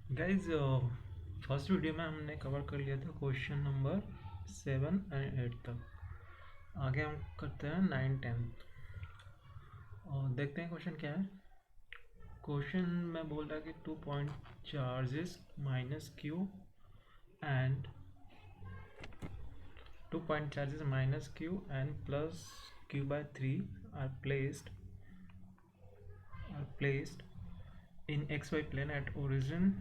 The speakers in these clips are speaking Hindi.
गाइज फर्स्ट वीडियो में हमने कवर कर लिया था क्वेश्चन नंबर 7 एंड 8 तक। आगे हम करते हैं 9 10 और देखते हैं क्वेश्चन क्या है। क्वेश्चन में बोल रहा है कि 2 point charges minus q and 2 point charges minus q and plus q by 3 are placed in X Y plane at origin,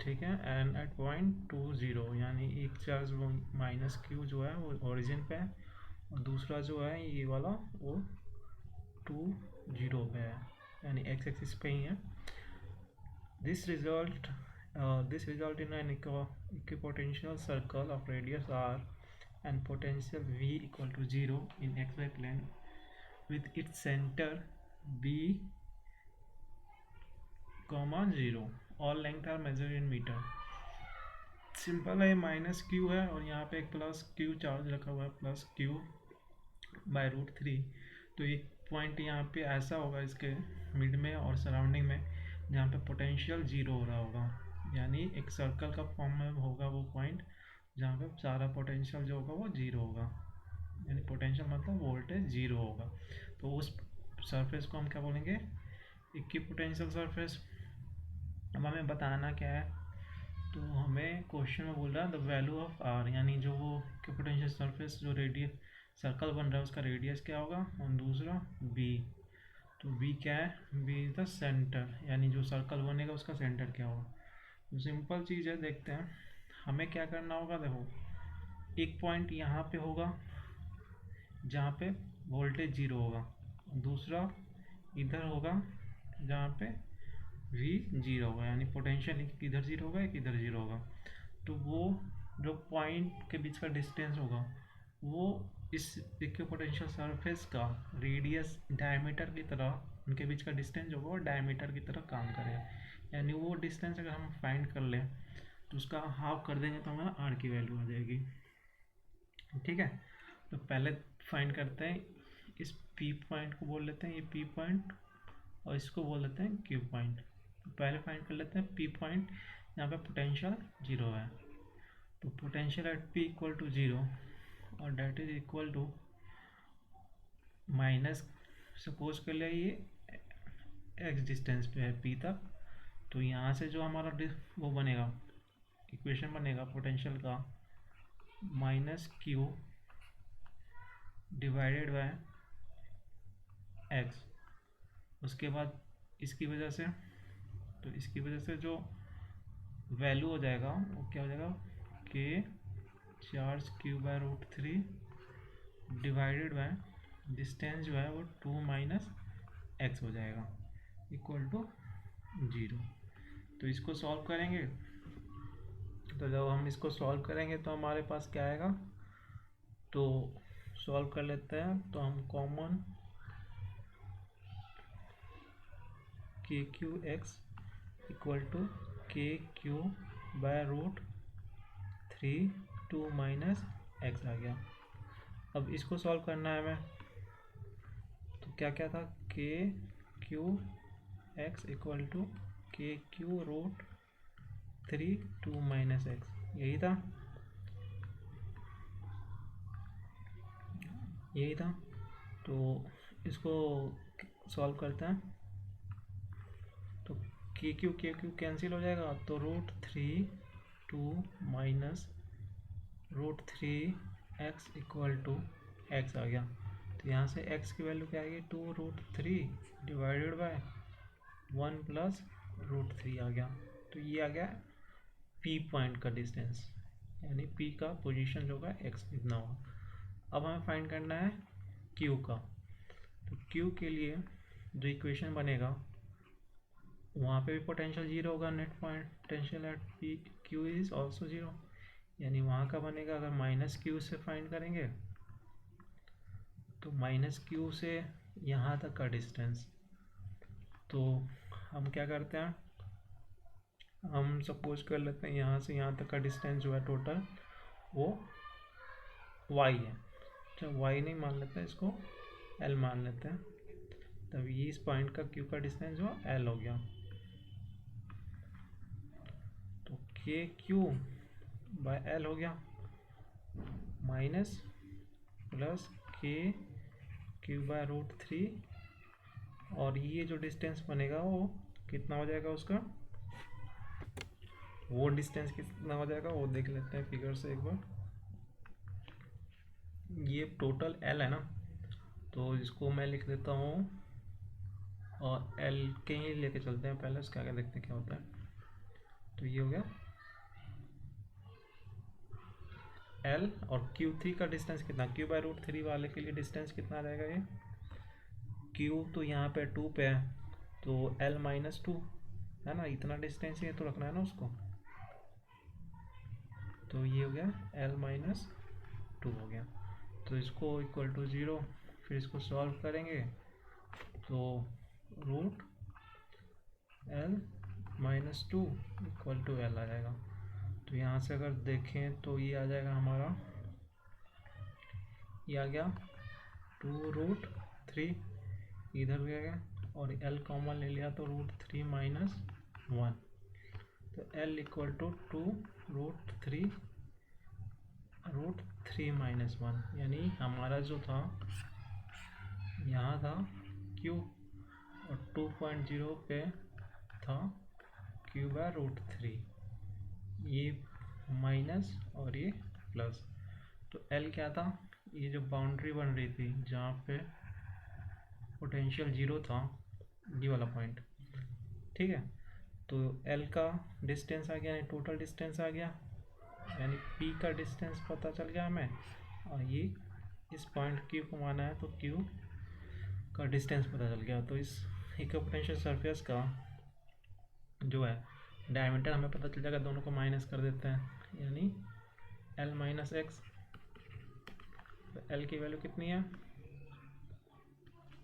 ठीक है, एंड एट पॉइंट 2 0, यानी एक चार्ज वो माइनस क्यू जो है वो ओरिजिन पे है और दूसरा जो है ये वाला वो 2 0 पे है, यानी एक्स एक्सिस पे ही है। This result in an equipotential circle of radius r and potential v equal to 0 in xy plane with its center b comma 0, all length are measured in meter। Simple है, माइनस क्यू है और यहाँ पे एक प्लस क्यू चार्ज रखा हुआ है, प्लस क्यू बाय √3। तो एक पॉइंट यहाँ पे ऐसा होगा इसके मिड में और सराउंडिंग में जहाँ पे पोटेंशियल 0 हो रहा होगा, यानी एक सर्कल का फॉर्म में होगा वो पॉइंट जहाँ पे सारा पोटेंशियल जो होगा वो 0 होगा, यानी पोटेंशियल मतलब वोल्टेज 0 होगा। तो उस सरफेस को हम क्या बोलेंगे, इक्विपोटेंशियल सरफेस। अब हमें बताना क्या है, तो हमें क्वेश्चन में बोल रहा है द वैल्यू ऑफ आर, यानी जो वो इक्विपोटेंशियल सरफेस जो रेडियस सर्कल बन रहा है उसका रेडियस क्या होगा, और दूसरा बी। तो बी क्या है, बी इज द सेंटर, यानी जो सर्कल बनेगा उसका सेंटर क्या होगा। तो सिंपल चीज़ है, देखते हैं हमें क्या करना होगा। देखो एक पॉइंट यहाँ पे होगा जहाँ पे वोल्टेज 0 होगा, दूसरा इधर होगा जहाँ पे V 0 होगा, यानी पोटेंशियल इधर 0 होगा एक इधर 0 होगा। तो वो जो पॉइंट के बीच का डिस्टेंस होगा वो इस इक्विपोटेंशियल सरफेस का रेडियस डायमीटर की तरह, उनके बीच का डिस्टेंस जो होगा वो डायमीटर की तरह काम करेगा। यानी वो डिस्टेंस अगर हम फाइंड कर लें तो उसका हाफ कर देंगे तो हमारा आर की वैल्यू आ जाएगी, ठीक है। तो पहले फाइंड करते हैं, इस पी पॉइंट को बोल लेते हैं ये पी पॉइंट और इसको बोल लेते हैं क्यू पॉइंट। तो पहले फाइंड कर लेते हैं पी पॉइंट, यहाँ पे पोटेंशियल 0 है। तो potential at P equal to 0 और that is equal to minus, suppose कर लिया ये एक्स डिस्टेंस पे है पी तक। तो यहाँ से जो हमारा वो बनेगा, इक्वेशन बनेगा पोटेंशियल का, minus Q divided by x. उसके बाद इसकी वजह से, तो इसकी वजह से जो वैल्यू हो जाएगा वो क्या हो जाएगा, के charge q by √3 divided by distance जो है वो 2 माइनस एक्स हो जाएगा इक्वल टू 0। तो इसको सॉल्व करेंगे, तो जब हम इसको सॉल्व करेंगे तो हमारे पास क्या आएगा, तो सॉल्व कर लेते हैं। तो हम कॉमन के क्यू एक्स इक्वल टू के क्यू बाय √3 2 माइनस एक्स आ गया। अब इसको सॉल्व करना है हमें, तो क्या क्या था, के क्यू एक्स इक्वल टू के क्यू √3 2 माइनस एक्स, यही था, यही था। तो इसको सॉल्व करते हैं, तो के क्यू कैंसिल हो जाएगा, तो √3 2 minus √3 X equal to X आ गया। तो यहाँ से x की वैल्यू क्या आएगी, 2√3 डिवाइडेड बाय 1 प्लस √3 आ गया। तो ये आ गया p पॉइंट का डिस्टेंस, यानी p का पोजीशन जो होगा x इतना होगा। अब हमें फाइंड करना है q का। तो q के लिए जो इक्वेशन बनेगा वहाँ पे भी पोटेंशियल 0 होगा, net potential at P Q is also 0, यानी वहाँ का बनेगा, अगर माइनस क्यू से फाइंड करेंगे तो माइनस क्यू से यहाँ तक का डिस्टेंस, तो हम क्या करते हैं, हम सपोज कर लेते हैं यहाँ से यहाँ तक का डिस्टेंस जो है टोटल वो y है। जब y नहीं मान लेते हैं, इसको l मान लेते हैं, तब ये इस पॉइंट का q का डिस्टेंस जो l हो गया। के क्यू बाय एल हो गया माइनस प्लस के क्यू बाय रूट थ्री, और ये जो डिस्टेंस बनेगा वो कितना हो जाएगा उसका, वो डिस्टेंस कितना हो जाएगा वो देख लेते हैं फिगर से एक बार। ये टोटल एल है ना, तो इसको मैं लिख देता हूँ और एल के ही लेके चलते हैं पहले, उसके आगे देखते हैं क्या होता है। तो ये हो गया एल, और क्यू थ्री का डिस्टेंस कितना, क्यू बाय रूट थ्री वाले के लिए डिस्टेंस कितना आ जाएगा, ये क्यू तो यहाँ पे 2 पे है, तो एल माइनस 2 है ना, इतना डिस्टेंस ये तो रखना है ना उसको। तो ये हो गया एल माइनस 2 हो गया, तो इसको इक्वल टू 0, फिर इसको सॉल्व करेंगे तो root L minus 2 equal to L आ जाएगा। तो यहाँ से अगर देखें तो ये आ जाएगा हमारा, ये आ गया 2√3, इधर भी आ गया, और एल कॉमन ले लिया तो √3 माइनस 1, तो एल इक्वल टू 2√3 माइनस 1, यानी हमारा जो था यहाँ था क्यू और 2.0 पे था क्यू बाय √3, ये माइनस और ये प्लस। तो एल क्या था, ये जो बाउंड्री बन रही थी जहाँ पे पोटेंशियल 0 था, ये वाला पॉइंट, ठीक है। तो एल का डिस्टेंस आ गया, यानी टोटल डिस्टेंस आ गया, यानी पी का डिस्टेंस पता चल गया हमें, और ये इस पॉइंट क्यू को माना है तो क्यू का डिस्टेंस पता चल गया। तो इस इक्विपोटेंशियल सरफेस का जो है डायमीटर हमें पता चल जाएगा, दोनों को माइनस कर देते हैं, यानी एल माइनस एक्स। तो एल की वैल्यू कितनी है,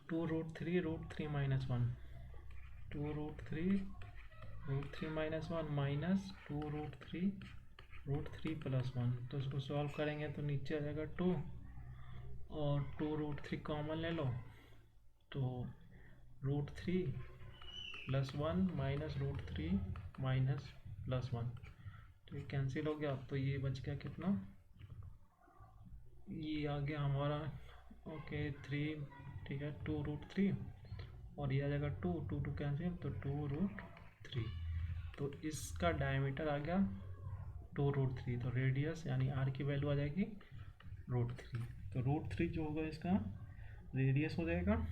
2√3 माइनस 1, 2√3 माइनस 1 माइनस 2√3 प्लस 1। तो इसको सॉल्व करेंगे तो नीचे आ जाएगा 2, और 2√3 कॉमन ले लो तो √3 प्लस 1 माइनस √3 माइनस प्लस 1, तो ये कैंसिल हो गया, तो ये बच गया कितना, ये आ गया हमारा ओके 3, ठीक है 2√3, और ये आ जाएगा 2 2 2 कैंसिल, तो 2√3। तो इसका डायमीटर आ गया 2√3, तो रेडियस यानी आर की वैल्यू आ जाएगी √3, तो √3 जो होगा इसका रेडियस हो जाएगा।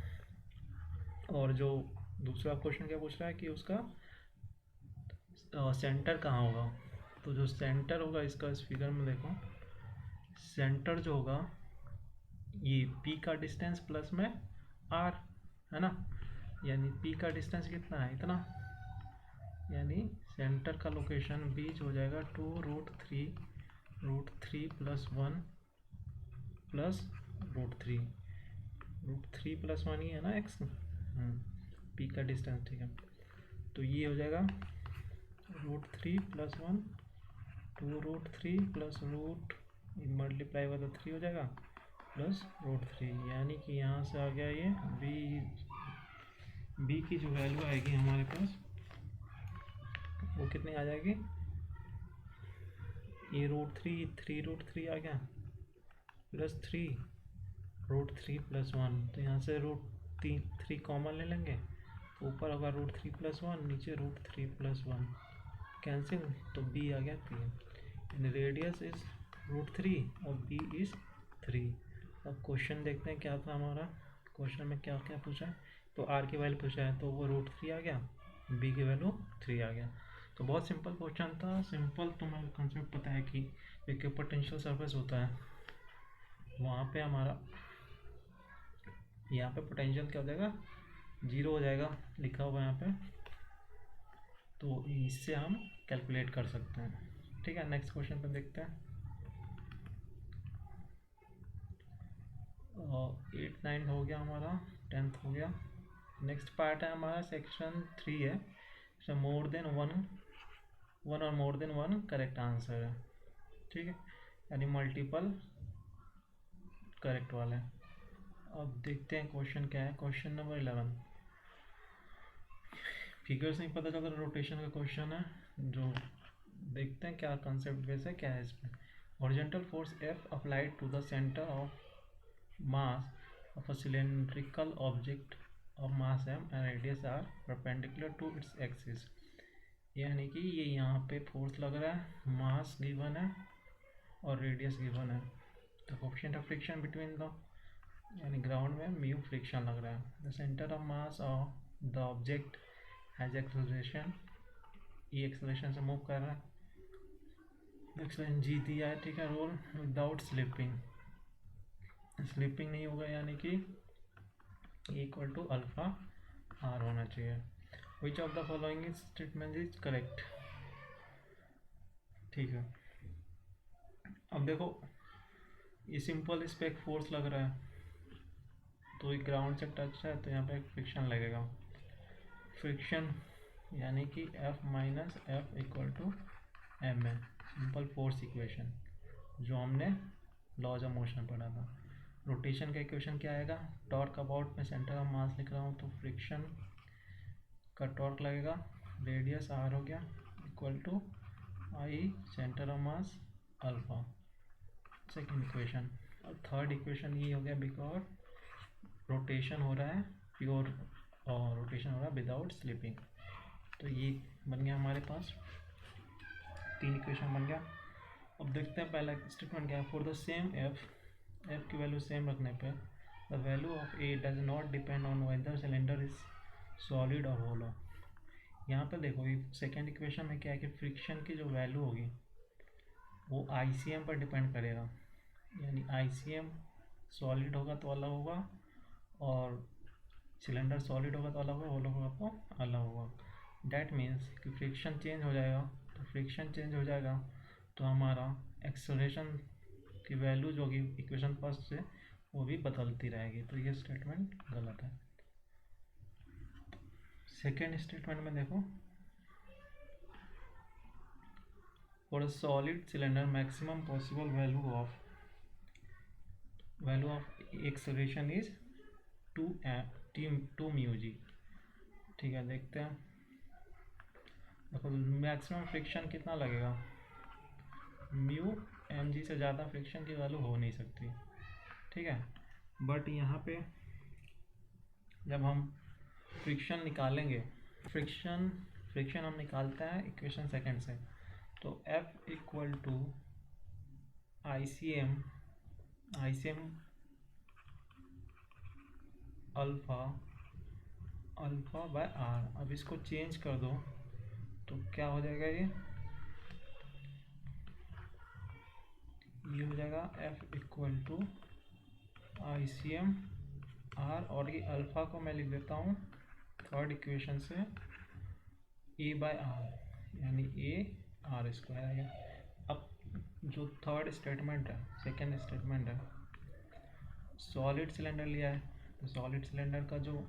और जो दूसरा क्वेश्चन क्या पूछ रहा है कि उसका सेंटर कहाँ होगा, तो जो सेंटर होगा इसका इस फिगर में देखो, सेंटर जो होगा ये पी का डिस्टेंस प्लस में आर है ना, यानी पी का डिस्टेंस कितना है, इतना, यानी सेंटर का लोकेशन बीच हो जाएगा 2√3 प्लस 1 प्लस √3 प्लस 1 ही है ना एक्स, पी का डिस्टेंस, ठीक है। तो ये हो जाएगा √3 प्लस 1, 2√3 प्लस रूट मल्टीप्लाई हुआ तो 3 हो जाएगा प्लस √3, यानी कि यहाँ से आ गया ये बी की जो वैल्यू आएगी हमारे पास वो कितनी आ जाएगी, ये √3 आ गया प्लस 3 प्लस 1, तो यहाँ से √3 कॉमन ले लेंगे तो ऊपर होगा √3 प्लस 1, नीचे √3 प्लस 1 कैंसिल, तो बी आ गया 3, यानी रेडियस इज √3 और बी इज 3। अब क्वेश्चन देखते हैं क्या था हमारा, क्वेश्चन में क्या क्या पूछा है, तो आर की वैल्यू पूछा है तो वो √3 आ गया, बी की वैल्यू 3 आ गया। तो बहुत सिंपल क्वेश्चन था, सिंपल तुम्हें कंसेप्ट पता है कि एक पोटेंशियल सरफेस होता है, वहाँ पे हमारा यहाँ पे पोटेंशियल क्या हो जाएगा, 0 हो जाएगा, लिखा हुआ है यहाँ पे, तो इससे हम कैलकुलेट कर सकते हैं। ठीक है, नेक्स्ट क्वेश्चन पे देखते हैं। 8 9 हो गया हमारा, 10th हो गया। नेक्स्ट पार्ट है हमारा सेक्शन 3 है, इसमें मोर देन वन और more than one correct answer है, ठीक है, यानी मल्टीपल करेक्ट वाला है। अब देखते हैं क्वेश्चन क्या है, क्वेश्चन नंबर 11, फिगर से ही पता चलता है रोटेशन का क्वेश्चन है, जो देखते हैं क्या कंसेप्ट वैसे क्या है इसमें। Horizontal force F applied to the centre of mass of a cylindrical object of mass m and radius r perpendicular to its axis. यानी कि ये यहाँ पे फोर्स लग रहा है, मास गिवन है और रेडियस गिवन है। तो coefficient of friction between the, यानी ग्राउंड में म्यू फ्रिक्शन लग रहा है। The centre of mass of the object has acceleration, ये एक्सेलरेशन से मूव कर रहा है, एक्सेलरेशन जी दिया है, ठीक है, रोल विदाउट स्लिपिंग, स्लिपिंग नहीं होगा, यानी कि इक्वल टू अल्फा आर होना चाहिए। विच of the following statement is correct, ठीक है। अब देखो ये सिंपल, इस पर एक फोर्स लग रहा है, तो ये ग्राउंड से टच है तो यहाँ पे एक फ्रिक्शन लगेगा। फ्रिक्शन यानी कि F minus f equal to m है, सिंपल फोर्स इक्वेशन जो हमने लॉज ऑफ मोशन पढ़ा था। रोटेशन का इक्वेशन क्या आएगा, टॉर्क अबाउट में सेंटर ऑफ मास लिख रहा हूँ तो फ्रिक्शन का टॉर्क लगेगा, रेडियस आर हो गया equal to I centre of mass alpha, second equation. और थर्ड इक्वेशन ये हो गया बिकॉज रोटेशन हो रहा है प्योर, और रोटेशन हो रहा है विदाउट स्लिपिंग, तो ये बन गया हमारे पास, तीन इक्वेशन बन गया। अब देखते हैं पहला स्टेटमेंट क्या है। फॉर द सेम एफ की वैल्यू सेम रखने पे the value of A does not depend on whether cylinder is solid और होलो। यहाँ पे देखो ये सेकेंड इक्वेशन में क्या है कि फ्रिक्शन की जो वैल्यू होगी वो ICM पर डिपेंड करेगा, यानी ICM सॉलिड होगा तो अलग होगा और सिलेंडर सॉलिड होगा तो अलग होगा, होलो होगा तो अलग होगा। डैट मीन्स कि फ्रिक्शन चेंज हो जाएगा, तो फ्रिक्शन चेंज हो जाएगा तो हमारा एक्सेलरेशन की वैल्यू जो होगी इक्वेशन फर्स्ट से वो भी बदलती रहेगी, तो ये स्टेटमेंट गलत है। सेकेंड स्टेटमेंट में देखो, for a solid cylinder maximum possible value of acceleration is 2 mu g, ठीक है। देखते हैं, देखो मैक्सिमम फ्रिक्शन कितना लगेगा, म्यू एम जी से ज़्यादा फ्रिक्शन की वैल्यू हो नहीं सकती, ठीक है। बट यहाँ पे जब हम फ्रिक्शन निकालेंगे, फ्रिक्शन हम निकालते हैं इक्वेशन सेकंड से, तो F equal to ICM alpha by R. अब इसको चेंज कर दो तो क्या हो जाएगा, ये हो जाएगा F equal to ICM R, और ये अल्फ़ा को मैं लिख देता हूँ थर्ड इक्वेशन से A बाय आर, यानी A आर स्क्वायर आ गया। अब जो थर्ड स्टेटमेंट है, सेकेंड स्टेटमेंट है, सॉलिड सिलेंडर लिया है, तो सॉलिड सिलेंडर का जो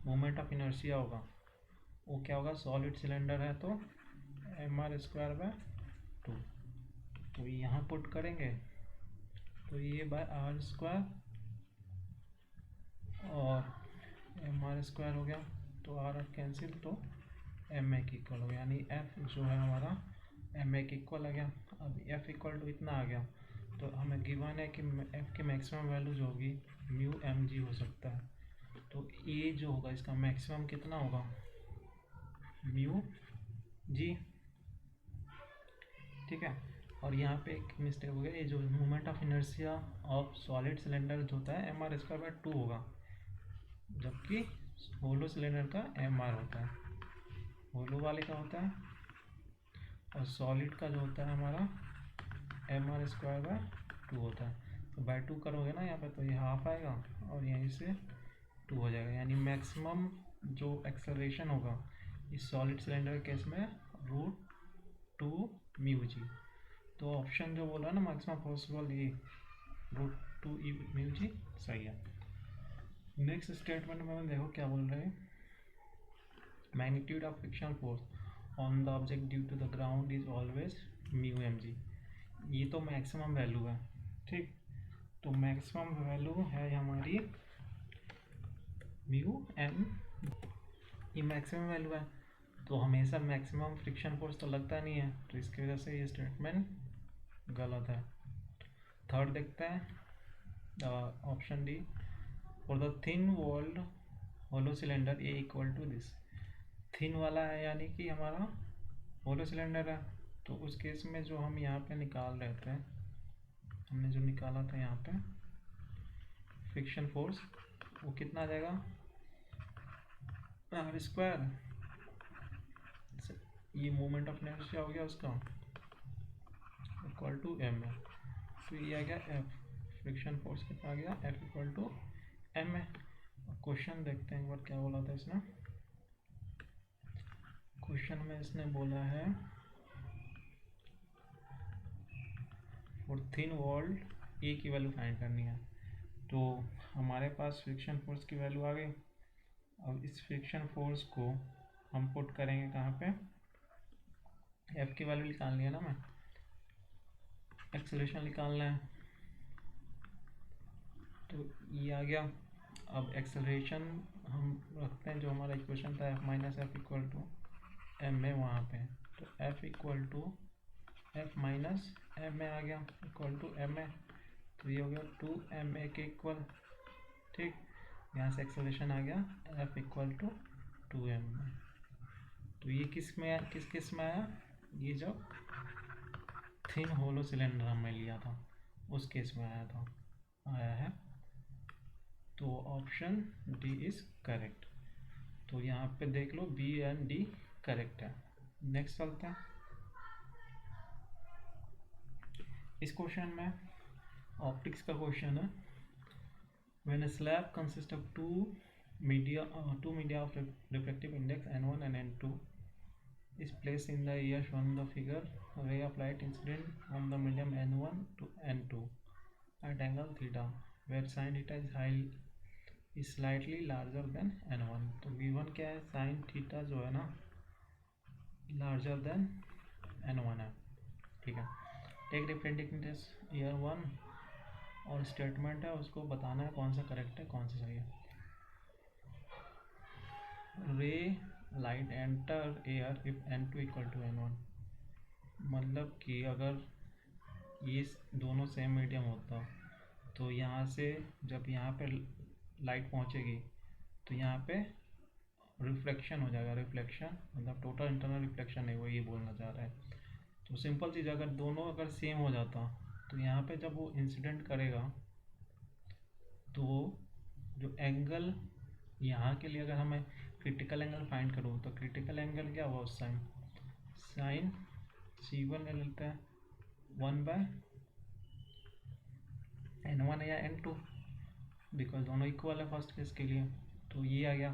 मोमेंट ऑफ इनर्शिया होगा वो क्या होगा, सॉलिड सिलेंडर है तो mr स्क्वायर बाय 2, तो यहाँ पुट करेंगे तो ये बाय आर स्क्वायर और mr स्क्वायर हो गया, तो आर कैंसिल, तो एम ए की इक्वल हो गया, यानी एफ जो है हमारा एम ए की इक्वल आ गया। अब एफ इक्वल टू इतना आ गया तो हमें गिवन है कि एफ की मैक्सिमम वैल्यू जो होगी म्यू एम जी हो सकता है, तो ए जो होगा इसका मैक्सिमम कितना होगा, म्यू जी, ठीक है। और यहाँ पे एक मिस्टेक हो गया, ये जो moment of inertia of solid cylinder जो होता है एम आर स्क्वायर बाय 2 होगा, जबकि होलो सिलेंडर का एम आर होता है, होलो वाले का होता है, और सॉलिड का जो होता है हमारा एम आर स्क्वायर बाय 2 होता है। तो बाय 2 करोगे ना यहाँ पे तो ये हाफ आएगा और यहीं से 2 हो जाएगा, यानी मैक्सिमम जो एक्सेलरेशन होगा इस सॉलिड सिलेंडर के केस में √2 म्यू जी। तो ऑप्शन जो बोला ना मैक्सिमम पॉसिबल, ये √2 म्यू जी सही है। नेक्स्ट स्टेटमेंट में देखो क्या बोल रहे हैं, magnitude of frictional force on the object due to the ground is always mu m g. ये तो मैक्सिमम वैल्यू है, ठीक, तो मैक्सिमम वैल्यू है हमारी म्यू एम, ये मैक्सिमम वैल्यू है, तो हमेशा मैक्सिमम फ्रिक्शन फोर्स तो लगता नहीं है, तो इसकी वजह से ये स्टेटमेंट गलत है। थर्ड देखते हैं option D, for the thin walled hollow cylinder a equal to this. Thin वाला है यानी कि हमारा होलो सिलेंडर है, तो उस केस में जो हम यहाँ पे निकाल रहे थे, हमने जो निकाला था यहाँ पे फ्रिक्शन फोर्स, वो कितना आ जाएगा, आर स्क्वायर, ये मोमेंट ऑफ इनर्शिया हो गया उसका, इक्वल टू एम है। तो ये आ गया एफ, फ्रिक्शन फोर्स कितना आ गया, एफ इक्वल टू एम है। क्वेश्चन देखते हैं एक बार क्या बोला था इसने। क्वेश्चन में इसने बोला है फॉर थिन वॉल्ड ए की वैल्यू फाइंड करनी है। तो हमारे पास फ्रिक्शन फोर्स की वैल्यू आ गई। अब इस फ्रिक्शन फोर्स को हम पुट करेंगे कहाँ पे, एफ की वैल्यू निकालनी है ना, मैं एक्सेलरेशन निकालना है, तो ये आ गया। अब एक्सेलरेशन हम रखते हैं जो हमारा इक्वेशन था F minus f equal to m में वहाँ पे, तो f equal to F minus m में आ गया इक्वल टू एम ए, तो ये हो गया 2ma के इक्वल। ठीक, यहाँ से एक्सेलरेशन आ गया एफ इक्वल टू 2m में। तो ये किस केस में आया, ये जब थिन होलो सिलेंडर हमने लिया था उस केस में आया है। तो ऑप्शन डी इज करेक्ट। तो यहाँ पे देख लो बी एंड डी करेक्ट है। नेक्स्ट चलते हैं। इस क्वेश्चन में ऑप्टिक्स का क्वेश्चन है। When a slab consists of two media of refractive index n1 and n2 is placed in the area shown in the figure, a ray of light incident from the medium n1 to n2 at angle theta where sin theta is slightly larger than n1। तो v1 क्या है, sin थीटा जो है ना larger than n1 है। ठीक है, टेक रिफ्रेक्टिव इंडेक्स ईयर 1 और स्टेटमेंट है उसको बताना है कौन सा करेक्ट है कौन सा सही है। Ray light enter air if n2 equal to n1, मतलब कि अगर ये दोनों सेम मीडियम होता तो यहाँ से जब यहाँ पे लाइट पहुँचेगी तो यहाँ पे रिफ्लेक्शन हो जाएगा। रिफ्लेक्शन मतलब टोटल इंटरनल रिफ्लेक्शन है, वो ये बोलना चाह रहा है। तो सिंपल चीज़, अगर दोनों अगर सेम हो जाता तो यहाँ पे जब वो इंसिडेंट करेगा तो जो एंगल यहाँ के लिए, अगर हमें क्रिटिकल एंगल फाइंड करूँ तो क्रिटिकल एंगल क्या हुआ उस साइन C1 ले लेते हैं 1/n1 या n2, बिकॉज दोनों इक्वल है फर्स्ट केस के लिए। तो ये आ गया,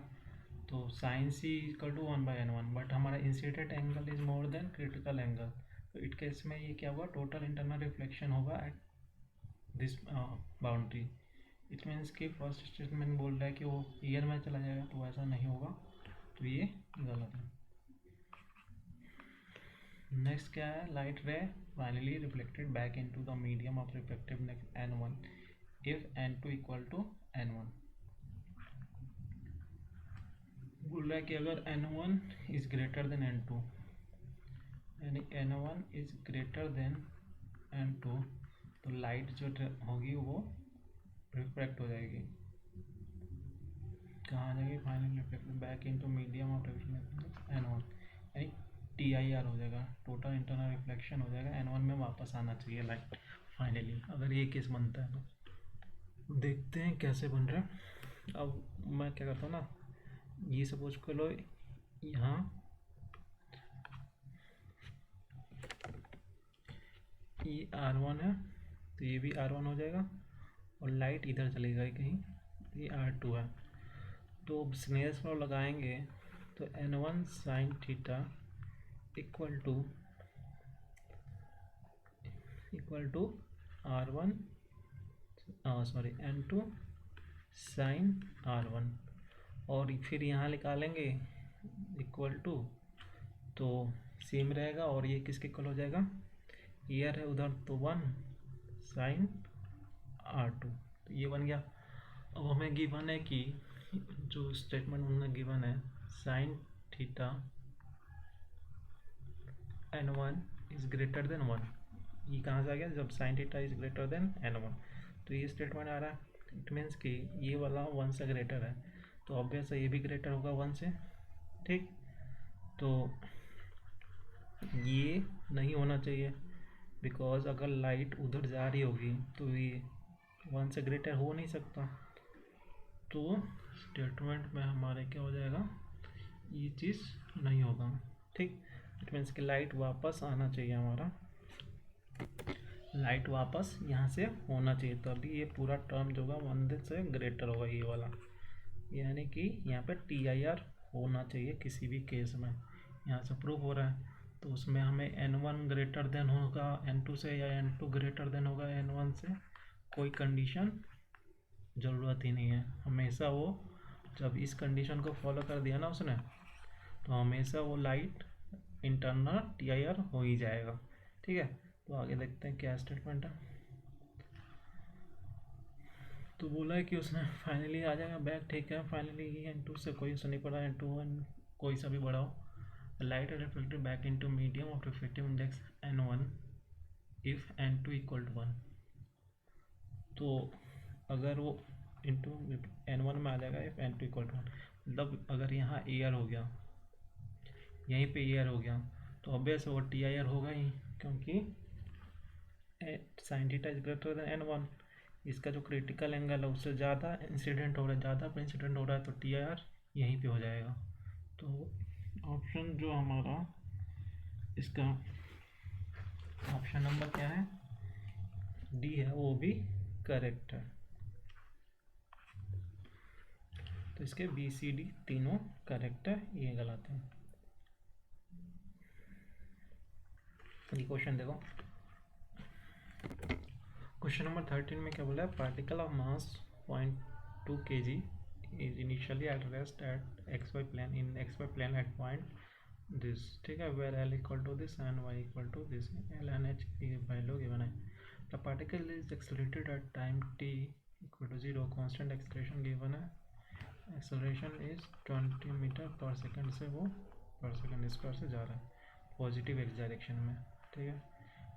तो sine C equal to 1/n1, but हमारा incident angle is more than critical angle. तो इट केस में ये क्या होगा, टोटल इंटरनल रिफ्लेक्शन होगा at this boundary. It means कि फर्स्ट स्टेटमेंट बोल रहा है कि वो ईयर में चला जाएगा, तो ऐसा नहीं होगा, तो ये गलत है। नेक्स्ट क्या है, light ray finally reflected back into the medium of reflectiveness n1 if n2 equal to n1। बोल रहा है कि अगर n1 is greater than n2, यानी n1 is greater than n2, तो लाइट जो होगी वो रिफ्रैक्ट हो जाएगी। कहाँ आ जाएगी, final reflect back into medium of reflection n1, यानी TIR हो जाएगा, टोटल इंटरनल रिफ्लेक्शन हो जाएगा, n1 में वापस आना चाहिए लाइट फाइनली, अगर ये केस बनता है तो। देखते हैं कैसे बन रहा है। अब मैं क्या करता हूँ ना, ये सपोज कर लो यहाँ ये R1 है, तो ये भी R1 हो जाएगा, और लाइट इधर चली गई कहीं, ये R2 है। तो स्नेल्स लॉ लगाएंगे तो n1 sine theta equal to R1 sorry n2 sine R1, और फिर यहाँ निकालेंगे इक्वल टू, तो सेम रहेगा, और ये किसके इक्वल हो जाएगा, ईयर है उधर तो 1 साइन R2, तो ये बन गया। अब हमें गिवन है कि जो स्टेटमेंट उन्होंने गिवन है sine theta n1 is greater than 1। ये कहाँ से आ गया, जब sine theta is greater than n1। तो ये स्टेटमेंट आ रहा है, इट मीन्स कि ये वाला 1 से ग्रेटर है, तो ऑब्वियस है ये भी ग्रेटर होगा 1 से। ठीक, तो ये नहीं होना चाहिए, बिकॉज अगर लाइट उधर जा रही होगी तो ये 1 से ग्रेटर हो नहीं सकता। तो स्टेटमेंट में हमारे क्या हो जाएगा, ये चीज़ नहीं होगा। ठीक, इट मीन्स कि लाइट वापस आना चाहिए, हमारा लाइट वापस यहाँ से होना चाहिए, तभी ये पूरा टर्म जो होगा 1 से ग्रेटर होगा ये वाला। यानी कि यहाँ पे TIR होना चाहिए किसी भी केस में। यहाँ से प्रूव हो रहा है, तो उसमें हमें n1 ग्रेटर देन होगा n2 से, या n2 ग्रेटर देन होगा n1 से, कोई कंडीशन ज़रूरत ही नहीं है। हमेशा वो जब इस कंडीशन को फॉलो कर दिया ना उसने, तो हमेशा वो लाइट इंटरनल TIR हो ही जाएगा। ठीक है, तो आगे देखते हैं क्या स्टेटमेंट है। तो बोला है कि उसने फाइनली आ जाएगा बैक। ठीक है, फाइनली n2 से कोई नहीं पड़ा, n2 कोई सा भी बड़ा हो, light reflected back into medium of reflective index n1 if n2 equal to 1। तो अगर वो इंटू n1 में आ जाएगा इफ n2 इक्वल टू 1, मतलब अगर यहाँ एयर हो गया, यहीं पे एयर हो गया, तो ऑब्वियस वो TIR होगा ही, क्योंकि sine theta is greater than n1। इसका जो क्रिटिकल एंगल है उससे ज़्यादा इंसिडेंट हो रहा है, ज़्यादा पर इंसिडेंट हो रहा है, तो TIR यहीं पे हो जाएगा। तो ऑप्शन जो हमारा इसका ऑप्शन नंबर क्या है, डी है, वो भी करेक्ट है। तो इसके BCD तीनों करेक्ट है, ये गलत है। ये क्वेश्चन देखो, क्वेश्चन नंबर 13 में क्या बोला है, particle of mass 0.2 kg is initially at rest at XY plane in XY plane at point this. ठीक है, where L equal to this and Y equal to this, L and H की वैल्यू गिवन है। The particle is accelerated at time t equal to 0, constant acceleration given है, acceleration is 20 metre per second से वो पर सेकेंड स्क्वायर से जा रहा है पॉजिटिव एक्स डायरेक्शन में। ठीक है,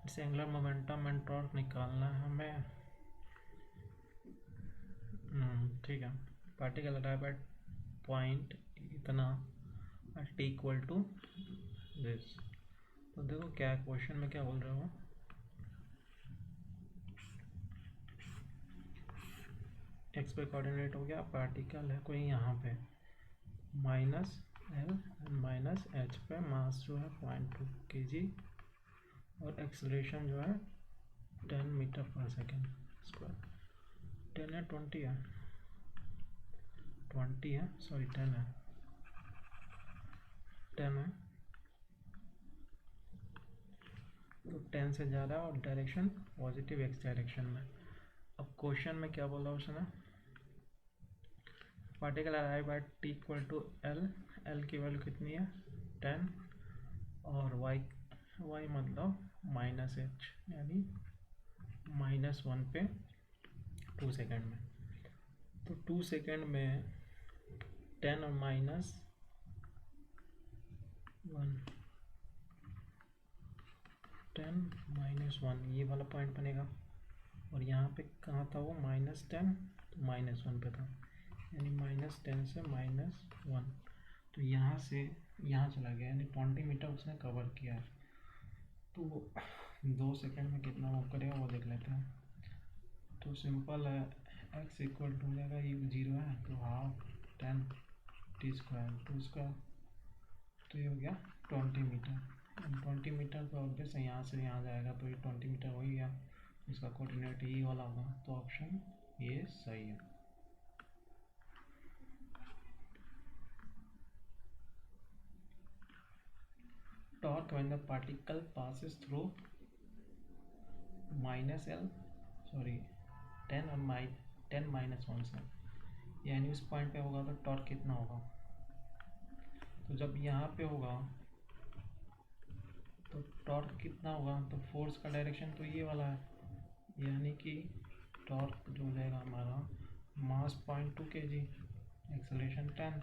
इससे एंगुलर मोमेंटम एंड टॉर्क निकालना है हमें। ठीक है, पार्टिकल अराइव एट पॉइंट इतना t इक्वल टू दिस। तो देखो क्या क्वेश्चन में क्या बोल रहे हो, एक्स पे कोऑर्डिनेट हो गया, पार्टिकल है कोई यहाँ पे -L माइनस H पे, मास जो है 0.2 kg, और एक्सेलरेशन जो है 10 मीटर पर सेकेंड स्क्वायर। 10 है 20 है, 20 है, सॉरी 10 है, 10 है, तो 10 से ज़्यादा और डायरेक्शन पॉजिटिव एक्स डायरेक्शन में। अब क्वेश्चन में क्या बोला उसने, particle arrive at t equal to L, L की वैल्यू कितनी है 10, और y मतलब -H, यानी -1 पे 2 सेकेंड में। तो 2 सेकेंड में 10 और -1, -1 ये वाला पॉइंट बनेगा, और यहाँ पे कहाँ था वो -10, तो -1 पे था, यानी -10 से -1, तो यहाँ से यहाँ चला गया, यानी 20 मीटर उसने कवर किया है। तो 2 सेकेंड में कितना मूव करेगा वो देख लेते हैं। तो सिंपल है, x इक्वल टू हो जाएगा, ये 0 है तो हाफ 10 t स्क्वायर 2 स्क्वायर, तो ये हो गया 20 मीटर। 20 मीटर तो ऑब्वियस है यहाँ से यहाँ जाएगा, तो ये 20 मीटर हो ही गया, इसका कोऑर्डिनेट ये वाला होगा, तो ऑप्शन ये सही है। Torque when the particle passes through -L, sorry 10 और 10 -1 से, यानी उस पॉइंट पे होगा तो टॉर्क कितना होगा। तो जब यहाँ पे होगा तो टॉर्क कितना होगा, तो फोर्स का डायरेक्शन तो ये वाला है, यानी कि टॉर्क जो हो जाएगा हमारा मास 0.2 kg, एक्सेलरेशन 10,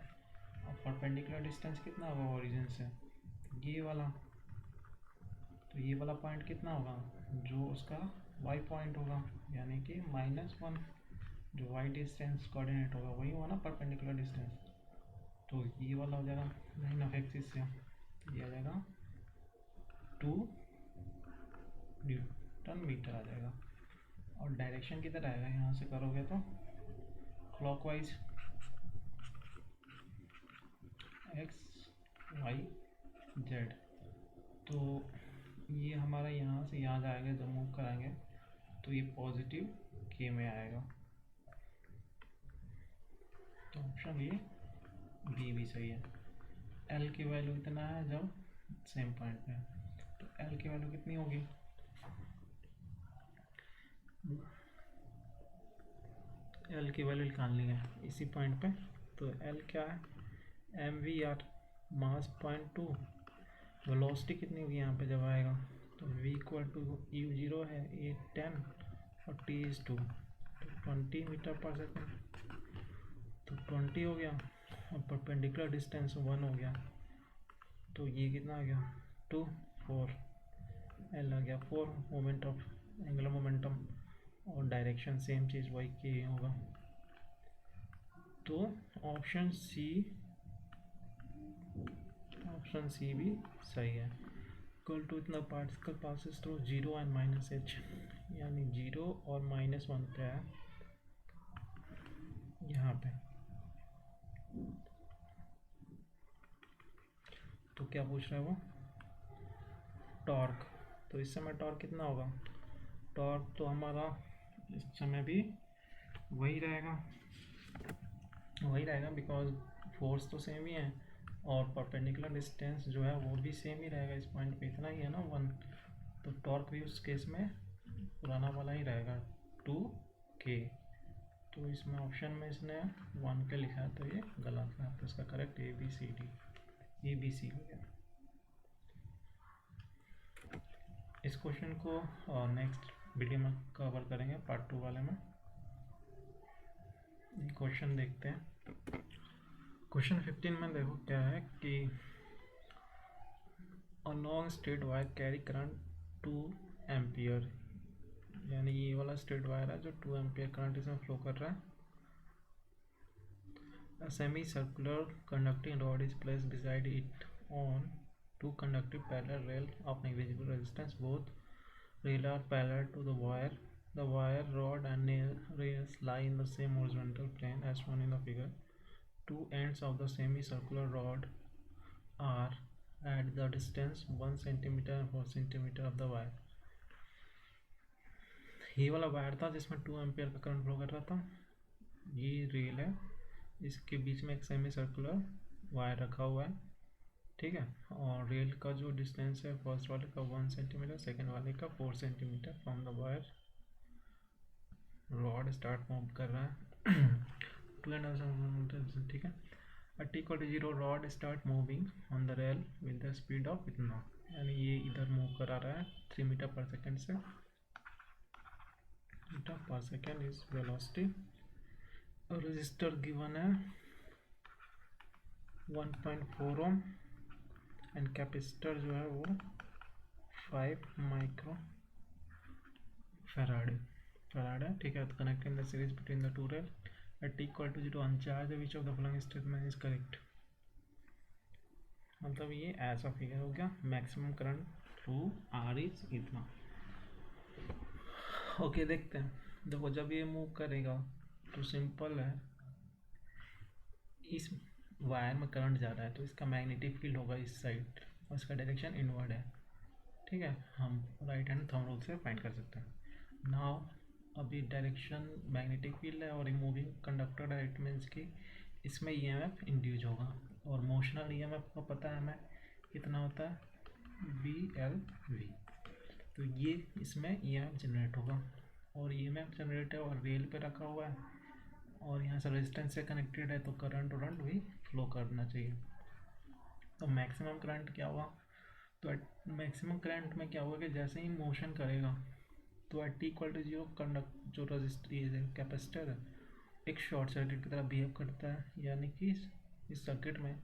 और परपेंडिकुलर डिस्टेंस कितना होगा ओरिजिन से, ये वाला, तो ये वाला पॉइंट कितना होगा, जो उसका y पॉइंट होगा, यानी कि -1, जो y डिस्टेंस कोऑर्डिनेट होगा वही हुआ ना परपेंडिकुलर डिस्टेंस। तो ये वाला हो जाएगा लाइन ऑफ एक्सिस से, ये आ जाएगा 2 न्यूटन मीटर आ जाएगा। और डायरेक्शन किधर आएगा, यहाँ से करोगे तो क्लॉकवाइज एक्स वाई जेड। तो ये हमारा यहाँ से यहाँ जाएगा, जब मूव कराएंगे तो ये पॉजिटिव के में आएगा। तो ऑप्शन ये बी भी सही है। एल की वैल्यू इतना है जब सेम पॉइंट पे है, तो एल की वैल्यू कितनी होगी, एल की वैल्यू निकाल ली है इसी पॉइंट पे। तो एल क्या है, m v r mass 0.2, velocity कितनी होगी यहाँ पे जब आएगा, तो v इक्वल टू यू 0 है, ए 10 और t इज 2, तो 20 मीटर पर सेकेंड, तो 20 हो गया। और परपेंडिकुलर डिस्टेंस 1 हो गया, तो ये कितना आ गया 2 4, एल आ गया 4, मोमेंट ऑफ एंगुलर मोमेंटम, और डायरेक्शन सेम चीज़ वही की होगा। तो ऑप्शन सी भी सही है। इक्वल टू इतना particle passes through 0 and -h, यानी 0 और -1 पे है यहाँ पे। तो क्या पूछ रहा है वो, टॉर्क। तो इस समय टॉर्क कितना होगा, टॉर्क तो हमारा इस समय भी वही रहेगा बिकॉज फोर्स तो सेम ही है, और परपेंडिकुलर डिस्टेंस जो है वो भी सेम ही रहेगा, इस पॉइंट पे इतना ही है ना 1। तो टॉर्क भी उस केस में पुराना वाला ही रहेगा 2k। तो इसमें ऑप्शन में इसने 1k लिखा है, तो ये गलत है। तो इसका करेक्ट ए बी सी हो गया। इस क्वेश्चन को नेक्स्ट वीडियो में कवर करेंगे, पार्ट 2 वाले में। क्वेश्चन देखते हैं। क्वेश्चन 15 में देखो क्या है कि a long straight wire carry current 2 ampere, यानी ये वाला स्ट्रेट वायर है जो 2 एम्पियर करंट इसमें फ्लो कर रहा है। A semi-circular conducting rod is placed beside it on two conductive parallel rail of negligible resistance. Both rails are parallel to the wire. The wire rod and rails lie in the same horizontal plane as shown in the figure. Two ends of the semicircular rod are at the distance 1 centimeter and 4 centimeter of the wire. ये वाला वायर था जिसमें 2 एम्पियर का करंट फ्लो कर रहा था। ये रेल है, इसके बीच में एक सेमी सर्कुलर वायर रखा हुआ है, ठीक है। और रेल का जो डिस्टेंस है फर्स्ट वाले का 1 सेंटीमीटर, सेकेंड वाले का 4 centimetre from the wire. Rod start move कर रहा है 2.5, ठीक है। at equal to 0 rod start moving on the rail with the speed of इतना, यानी ये इधर मूव करा रहा है 3 मीटर पर सेकेंड से। Metre per second is velocity. Register given है 1.4 ओम एंड कैपेसिटर जो है वो 5 माइक्रो फैराड है, ठीक है। तो connecting the series between the two rail at equal to 0 uncharged which of the following statement is correct. मतलब ये ऐसा फिगर हो गया, maximum current through R is इतना। ओके देखते हैं। देखो जब ये मूव करेगा तो सिंपल है, इस वायर में करंट जा रहा है तो इसका मैग्नेटिक फील्ड होगा इस साइड और इसका डायरेक्शन इनवर्ड है, ठीक है। हम राइट हैंड थंब रूल से फाइंड कर सकते हैं। नाउ अभी डायरेक्शन मैग्नेटिक फील्ड है और मूविंग कंडक्टर डायरेक्ट मीन्स की इसमें ईएमएफ इंड्यूस होगा, और मोशनल ईएमएफ का पता है हमें कितना होता है VLV। तो ये इसमें ईएमएफ जनरेट होगा, और ईएमएफ जनरेट है और रेल पे रखा हुआ है और यहाँ से रेजिस्टेंस से कनेक्टेड है, तो करंट भी फ्लो करना चाहिए। तो मैक्सिमम करंट क्या हुआ, तो मैक्सिमम करंट में क्या होगा कि जैसे ही मोशन करेगा तो एट इक्वल टू 0 कंडक्ट जो रजिस्टर कैपेसिटर है एक शॉर्ट सर्किट की तरह बिहेव करता है, यानी कि इस सर्किट में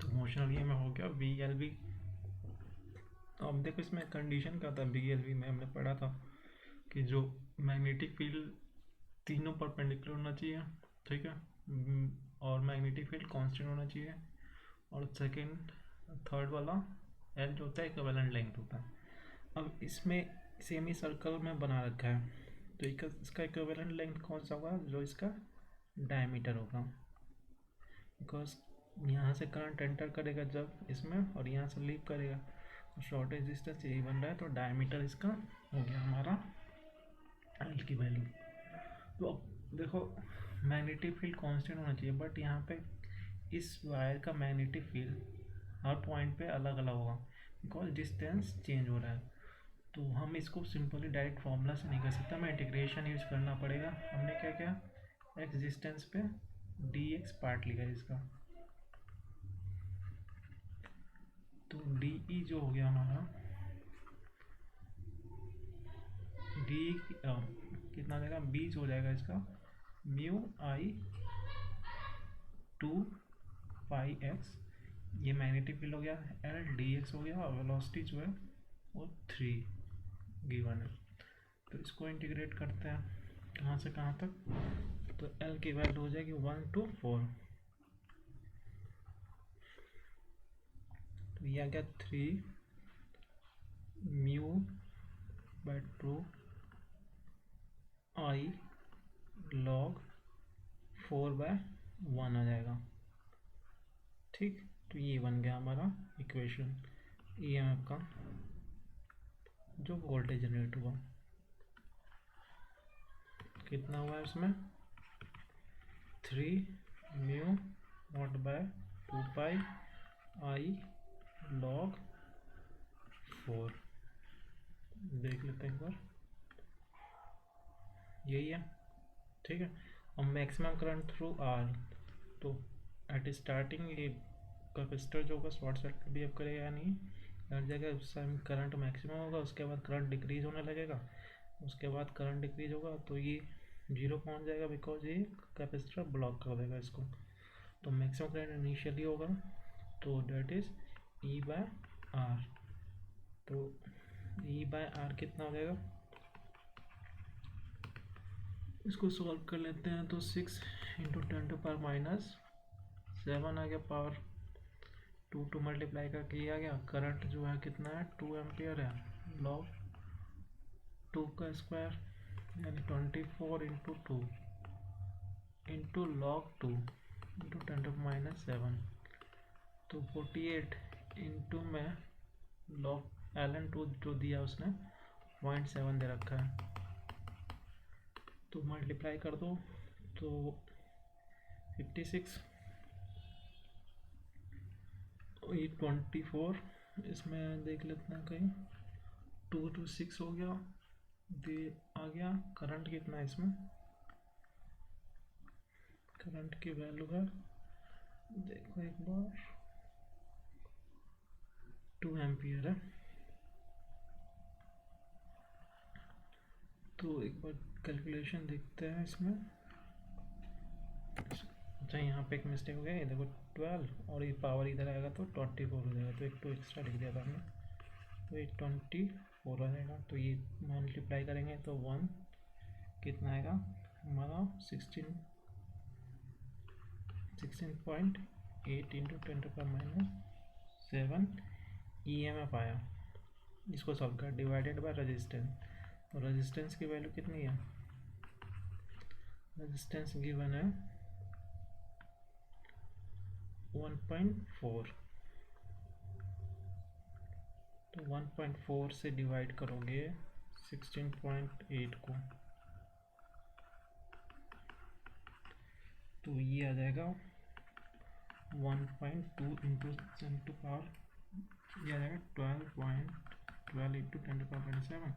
तो इमोशनल ईएमएफ हो गया VLV। अब देखो इसमें कंडीशन क्या था VLV में, हमने पढ़ा था कि जो मैग्नेटिक फील्ड तीनों परपेंडिकुलर होना चाहिए, ठीक है, और मैग्नेटिक फील्ड कांस्टेंट होना चाहिए, और सेकंड थर्ड वाला एल जो होता है इक्विवेलेंट लेंथ होता है। अब इसमें सेमी सर्कल में बना रखा है, तो इसका इक्विवेलेंट लेंथ कौन सा होगा, जो इसका डायमीटर होगा, बिकॉज यहाँ से करंट एंटर करेगा जब इसमें और यहाँ से लीव करेगा, तो शॉर्टेज डिस्टेंस यही बन रहा है, तो डायमीटर इसका हो गया हमारा एल की वैल्यू। तो अब देखो मैग्नेटिक फील्ड कांस्टेंट होना चाहिए, बट यहाँ पे इस वायर का मैग्नेटिक फील्ड हर पॉइंट पे अलग अलग होगा, बिकॉज डिस्टेंस चेंज हो रहा है। तो हम इसको सिंपली डायरेक्ट फॉर्मूला से नहीं कर सकते, हमें इंटीग्रेशन यूज करना पड़ेगा। हमने क्या किया, एक्स डिस्टेंस पे dx पार्ट लिया इसका, तो डी जो हो गया हमारा डी कितना देगा, बीच हो जाएगा इसका म्यू आई 2πx, ये मैग्नेटिक फील्ड हो गया, एल dx हो गया, और वेलोसिटी जो है वो 3 गिवन है। तो इसको इंटीग्रेट करते हैं कहाँ से कहाँ तक, तो एल की वैल्यू हो जाएगी 1 to 4, तो ये आ गया 3 म्यू बाय 2 आई log 4/1 आ जाएगा, ठीक। तो ये बन गया हमारा इक्वेशन ईएमएफ का जो वोल्टेज जनरेट हुआ। कितना हुआ है उसमें 3 म्यू नॉट बाय 2 पाई log 4, देख लेते हैं एक बार, यही है, ठीक है। और मैक्सिमम करंट थ्रू आर, तो एट स्टार्टिंग ये कैपेसिटर जो होगा शॉर्ट सर्किट बिहेव करेगा या नहीं, हर जगह उस टाइम करंट मैक्सिमम होगा, उसके बाद करंट डिक्रीज होने लगेगा, उसके बाद करंट डिक्रीज होगा तो ये 0 पहुंच जाएगा, बिकॉज ये कैपेसिटर ब्लॉक कर देगा इसको। तो मैक्सिमम करंट इनिशियली होगा, तो डेट इज E/R। तो E/R कितना हो जाएगा, इसको सॉल्व कर लेते हैं, तो 6 × 10⁻⁷ आ गया, पावर 2 मल्टीप्लाई करके ये आ गया। करंट जो है कितना है 2 एम्पियर है, लॉग 2 का स्क्वायर यानी 24 × 2 इंटू log 2 × 10⁻⁷, तो 48 इंटू में log ln2 जो दिया उसने 0.7 दे रखा है, तो मल्टीप्लाई कर दो तो 56, ये 24, इसमें देख लेते हैं कहीं 2 to 6 हो गया, दे आ गया। करंट कितना है इसमें, करंट की वैल्यू है, देखो एक बार 2 एम्पियर है, तो एक बार कैलकुलेशन देखते हैं इसमें। अच्छा यहाँ पे एक मिस्टेक हो गया, ये देखो 12 और ये पावर इधर आएगा तो 24 हो जाएगा, तो एक 2 एक्स्ट्रा लिख दिया था हमने, तो ये 24 आ जाएगा। तो ये मल्टीप्लाई करेंगे तो 1 कितना आएगा हमारा 16.8 × 10⁻⁷ EMF आया। इसको सॉल्व कर, डिवाइडेड बाय रेजिस्टेंस, तो रेजिस्टेंस की वैल्यू कितनी है, रेजिस्टेंस गिवन है 1.4, तो 1.4 से डिवाइड करोगे 16.8 को, तो ये आ जाएगा 1.2 इंटू 10⁻, ये आ जाएगा 12 इंटू 10⁻⁷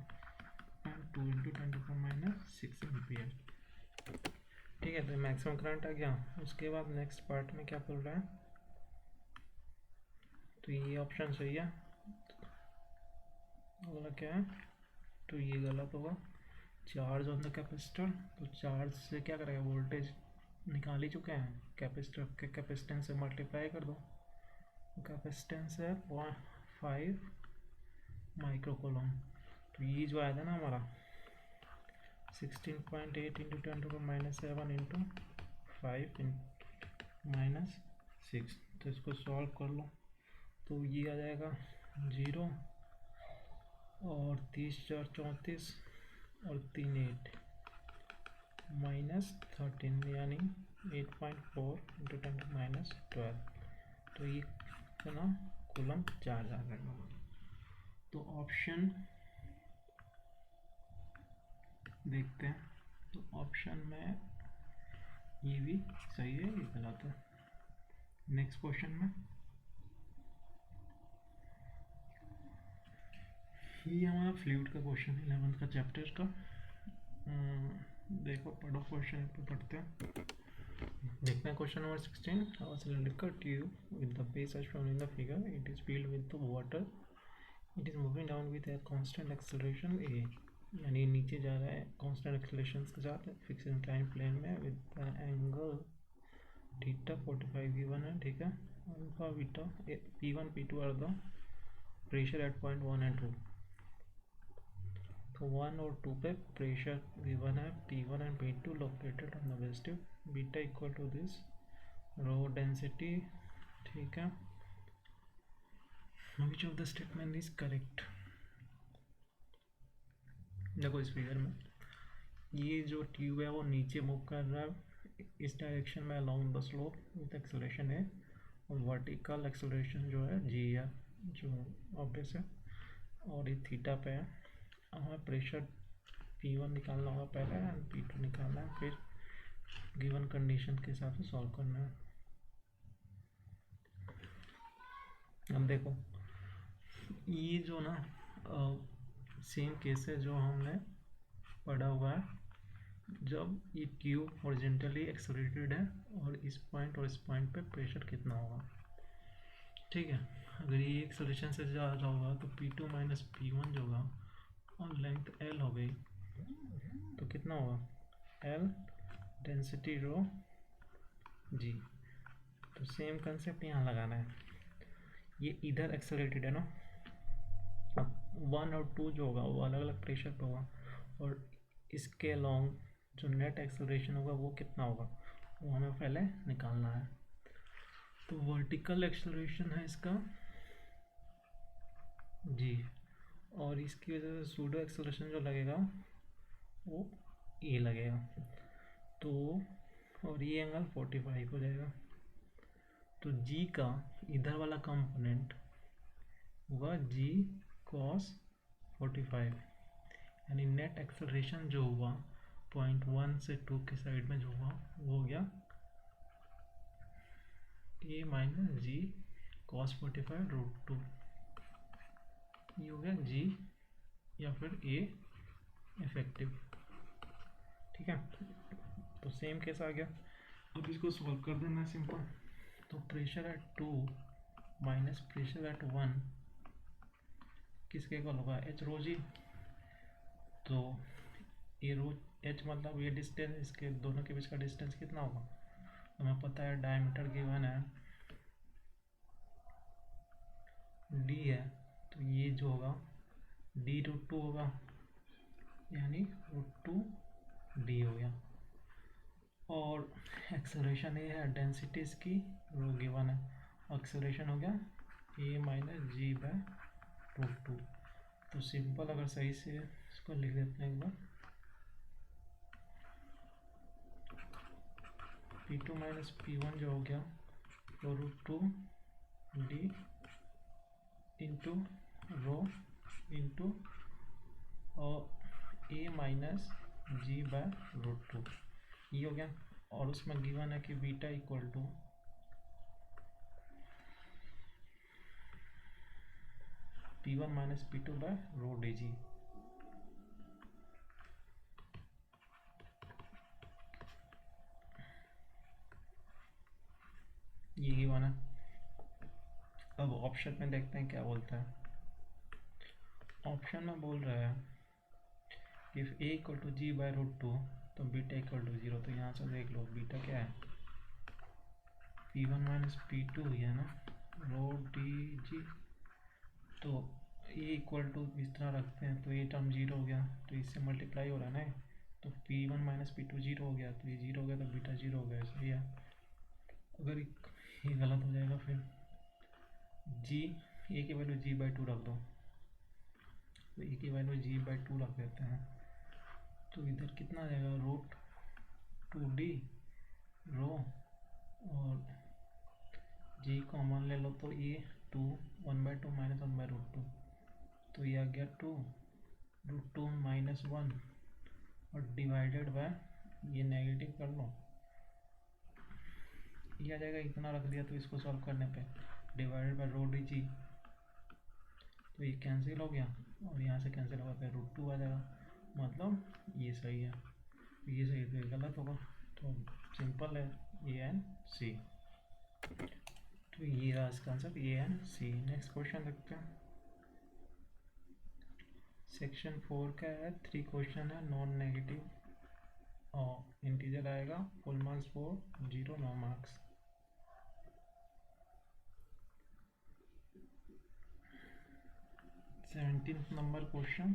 एंड 2 इंटू 10⁻�6 एम्पियर, ठीक है। तो मैक्सिमम करंट आ गया। उसके बाद नेक्स्ट पार्ट में क्या बोल रहा है, तो ये ऑप्शन सही है, अगला क्या है, तो ये गलत होगा। चार्ज ऑन द कैपेसिटर, तो चार्ज से क्या करेगा, वोल्टेज निकाल ही चुके हैं, कैपेसिटर के कैपेसिटेंस से मल्टीप्लाई कर दो, तो कैपेसिटेंस है 5 माइक्रोकोलम। तो ये जो आया था ना हमारा 16.8 इंटू 10⁻⁻7 इंटू 5 -6, तो इसको सॉल्व कर लो तो ये आ जाएगा 0 और 30×4 34 और 3 8 -13 यानी 8.4 इंटू 10⁻12, तो ये कितना कूलम चार्ज आ जाएगा। तो ऑप्शन देखते हैं, तो ऑप्शन में ये भी सही है, ये गलत है। नेक्स्ट क्वेश्चन में ये हमारा फ्लूइड का क्वेश्चन 11th का चैप्टर का। देखो पढ़ो क्वेश्चन पे पढ़ते हैं। देखते हैं question number 16। A cylindrical tube with the base as shown in the figure, it is filled with the water, it is moving down with a constant acceleration a, यानी नीचे जा रहा है constant acceleration के साथ फिक्स इंक्लाइन प्लेन में with the angle theta 45 given है, ठीक है। Alpha beta P1 P2 are the pressure at point 1 and 2। तो 1 और 2 पे प्रेशर गिवन है P1 and P2 located on the base tube, beta equal to this rho density, ठीक है। Which of the statement is correct. देखो इस फिगर में ये जो ट्यूब है वो नीचे मूव कर रहा है इस डायरेक्शन में along the slope with acceleration है, और वर्टिकल एक्सेलरेशन जो है जी है जो ऑब्वियस है, और ये थीटा पे है। हमें प्रेशर P1 निकालना होगा पहले एंड P2 निकालना है, फिर गिवन कंडीशन के हिसाब से सॉल्व करना है। अब देखो ये जो ना सेम केस है जो हमने पढ़ा हुआ है, जब ये ट्यूब हॉरिजॉन्टली एक्सेलरेटेड है और इस पॉइंट पे प्रेशर कितना होगा, ठीक है। अगर ये एक्सेलरेशन से जा रहा होगा तो P2 माइनस P1 जो होगा और लेंथ L हो गई, तो कितना होगा L डेंसिटी रो जी। तो सेम कंसेप्ट यहाँ लगाना है, ये इधर एक्सेलरेटेड है ना, अब 1 और 2 जो होगा वो अलग अलग प्रेशर पे होगा, और इसके अलॉन्ग जो नेट एक्सेलरेशन होगा वो कितना होगा वो हमें पहले निकालना है। तो वर्टिकल एक्सेलरेशन है इसका जी, और इसकी वजह से सूडो एक्सेलरेशन जो लगेगा वो ए लगेगा, तो और ये एंगल 45 हो जाएगा। तो जी का इधर वाला कंपोनेंट होगा जी cos 45, यानी नेट एक्सेलरेशन जो हुआ पॉइंट 1 से 2 के साइड में जो हुआ वो हो गया ए माइनस जी cos 45 रूट 2, ये हो गया जी या फिर ए इफेक्टिव, ठीक है। तो सेम केस आ गया, अब इसको सॉल्व कर देना है सिंपल। तो pressure at 2 minus pressure at 1 किसके इक्वल होगा एच रो जी। तो ये रो एच मतलब ये डिस्टेंस, इसके दोनों के बीच का डिस्टेंस कितना होगा हमें पता है, डायमीटर गिवन है डी है, तो ये जो होगा डी रूट 2 होगा, यानी रूट 2 डी हो गया। और एक्सेलरेशन ये है, डेंसिटी इसकी रो गिवन है, एक्सेलरेशन हो गया ए माइनस जी बाय रूट 2। तो सिंपल अगर सही से इसको लिख देते हैं एक बार, P2 माइनस P1 जो हो गया तो root 2 d into rho into और a minus g by root 2, ये हो गया। और उसमें गिवन है कि beta equal to P1 minus P2 by rho d g. ये गिवन है। अब ऑप्शन में देखते हैं क्या बोलता है। ऑप्शन में बोल रहा है if a equal to g by root 2 तो बीटा इक्वल टू 0। तो यहाँ से देख लो बीटा क्या है P1 माइनस P2 है ना, रो डी जी, तो ये इक्वल टू इस तरह रखते हैं तो ये टर्म जीरो हो गया, तो इससे मल्टीप्लाई हो रहा है ना, तो P1 माइनस P2 जीरो हो गया, तो ये जीरो हो गया तो बीटा जीरो हो गया, सही है। अगर ये गलत हो जाएगा फिर जी, ए की वैल्यू g/2 रख दो, तो ए की वैल्यू g/2 रख देते हैं, तो इधर कितना आ जाएगा, रूट 2d रो, और जी कॉमन ले लो तो ये 2 1/2 माइनस 1/√2, तो ये आ गया 2√2 माइनस 1 और डिवाइडेड बाय, ये नेगेटिव कर लो, ये आ जाएगा, इतना रख दिया, तो इसको सॉल्व करने पे divided by rho d g, तो ये कैंसिल हो गया और यहाँ से कैंसिल होगा, फिर √2 आ जाएगा, मतलब ये सही है, ये सही है, तो ये गलत होगा, तो सिंपल है ए एंड सी, तो ये रहा इसका answer A and C. Next question देखते हैं, सेक्शन 4 का है, 3 क्वेश्चन है, नॉन नेगेटिव और इंटीजर आएगा, full marks 4, 0 no marks. Seventeen number question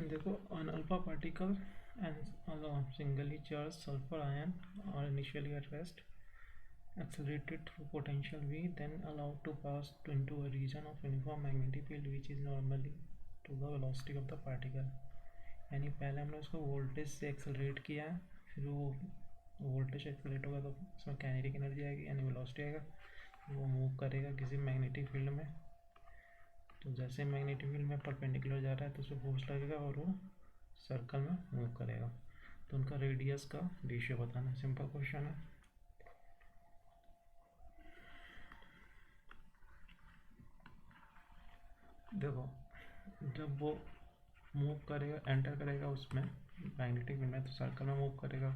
देखो, an alpha particle and a singly charged sulfur ion are initially at rest, accelerated through potential V, then allowed to pass into a region of uniform magnetic field which is normally to the velocity of the particle। यानी पहले हमने उसको वोल्टेज से एक्सेलरेट किया है, फिर वो वोल्टेज एक्सेलरेट होगा तो उसमें काइनेटिक एनर्जी आएगी यानी वेलोसिटी आएगा, वो मूव करेगा किसी मैग्नेटिक फील्ड में, तो जैसे मैग्नेटिक फील्ड में परपेंडिकुलर जा रहा है तो उसको फोर्स लगेगा और वो सर्कल में मूव करेगा, तो उनका रेडियस का रेशियो बताना, सिंपल क्वेश्चन है। देखो जब वो मूव करेगा, एंटर करेगा उसमें मैग्नेटिक फील्ड में, तो सर्कल में मूव करेगा,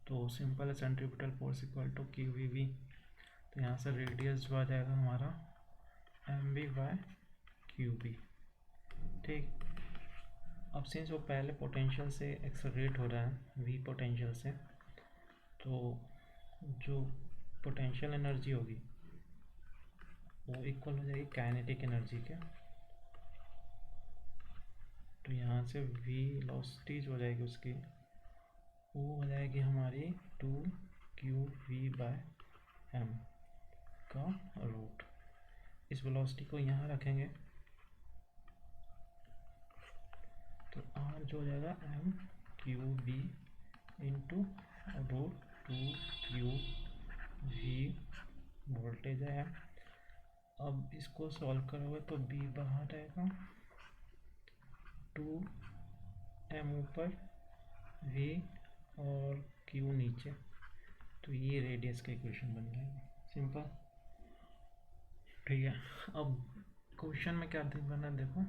तो सिंपल है, centripetal force equal to q v v, तो यहाँ से रेडियस जो आ जाएगा हमारा mv/qb, ठीक। अब सिंस वो पहले पोटेंशियल से एक्सेलरेट हो रहा है v पोटेंशियल से, तो जो पोटेंशियल एनर्जी होगी वो इक्वल हो जाएगी काइनेटिक एनर्जी के, तो यहाँ से वेलोसिटी जो हो जाएगी उसकी वो हो जाएगी हमारी 2qv/m का रूट, इस वेलोसिटी को यहाँ रखेंगे तो r जो हो जाएगा mqb इंटू √2qv, वोल्टेज है। अब इसको सॉल्व करोगे तो b बाहर रहेगा, 2m ऊपर, v और q नीचे, तो ये रेडियस का इक्वेशन बन जाएगा, सिंपल, ठीक है। अब क्वेश्चन में क्या करना है, देखो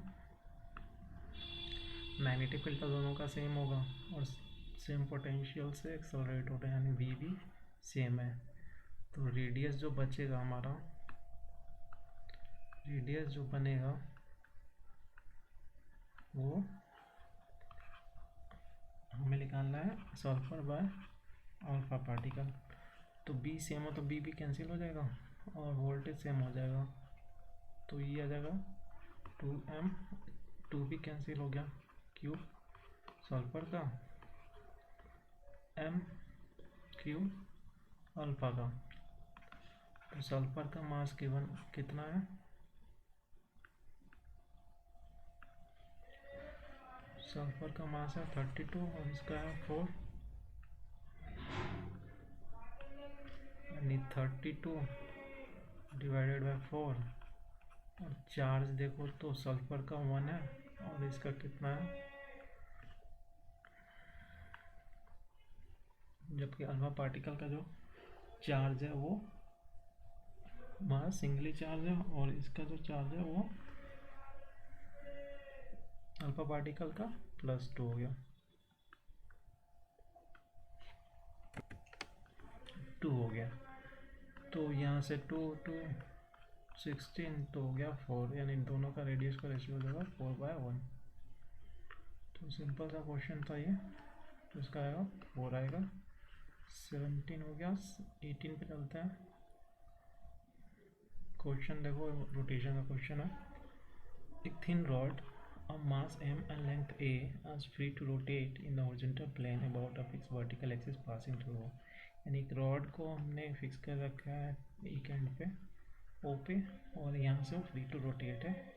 मैग्नेटिक फील्ड तो दोनों का सेम होगा और सेम पोटेंशियल से एक्सेलरेट हो रहे हैं, यानी v भी सेम है, तो रेडियस जो बचेगा हमारा, रेडियस जो बनेगा वो हमें निकालना है सल्फर बाय अल्फा पार्टिकल, तो b सेम हो तो b भी कैंसिल हो जाएगा और वोल्टेज सेम हो जाएगा, तो ये आ जाएगा 2m, 2 भी कैंसिल हो गया, क्यूब सल्फर का, m क्यूब अल्फा का, तो सल्फर का मास गिवन कितना है, सल्फर का मास है 32 और इसका है 4, यानी 32 डिवाइडेड बाय 4, और चार्ज देखो तो सल्फर का 1 है और इसका कितना है, जबकि अल्फा पार्टिकल का जो चार्ज है वो हमारा सिंगली चार्ज है और इसका जो चार्ज है वो अल्फा पार्टिकल का +2 हो गया, 2 हो गया, तो यहाँ से 2 2 16 तो हो गया 4, यानी दोनों का रेडियस का रेशियो हो जाएगा 4/1, तो सिंपल सा क्वेश्चन था ये, तो इसका आएगा 4 आएगा। 17 हो गया, 18 पे चलते हैं। क्वेश्चन देखो, रोटेशन का क्वेश्चन है। एक thin rod of mass m and length a is free to rotate in the horizontal plane about a fixed vertical axis passing through O। यानी एक रॉड को हमने फिक्स कर रखा है एक एंड पे O पे, और यहाँ से वो फ्री टू रोटेट है।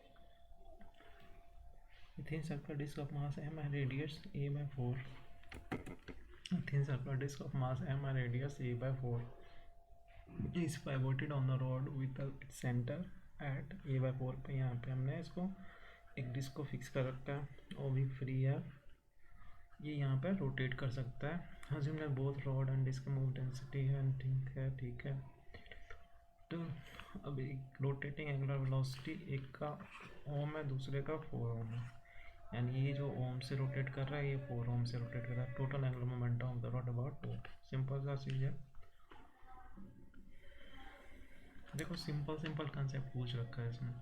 Thin circular disc of mass m and radius a by 4। Thin circular disc of mass m and radius a by 4 is pivoted on the rod with the center at a by 4 पे। यहाँ पे हमने इसको एक डिस्क को फिक्स कर रखा है और भी फ्री है, ये यहाँ पे रोटेट कर सकता है। Assume that both rod and disc move density है, ठीक है। तो अब एक रोटेटिंग एंगुलर वेलोसिटी, एक का ओम है, दूसरे का 4 ओम है। यानी ये जो ओम से रोटेट कर रहा है, ये 4 ओम से रोटेट कर रहा है। Total angular momentum of the rod about 2। Simple सा चीज़ है। देखो सिंपल कंसेप्ट पूछ रखा है इसमें।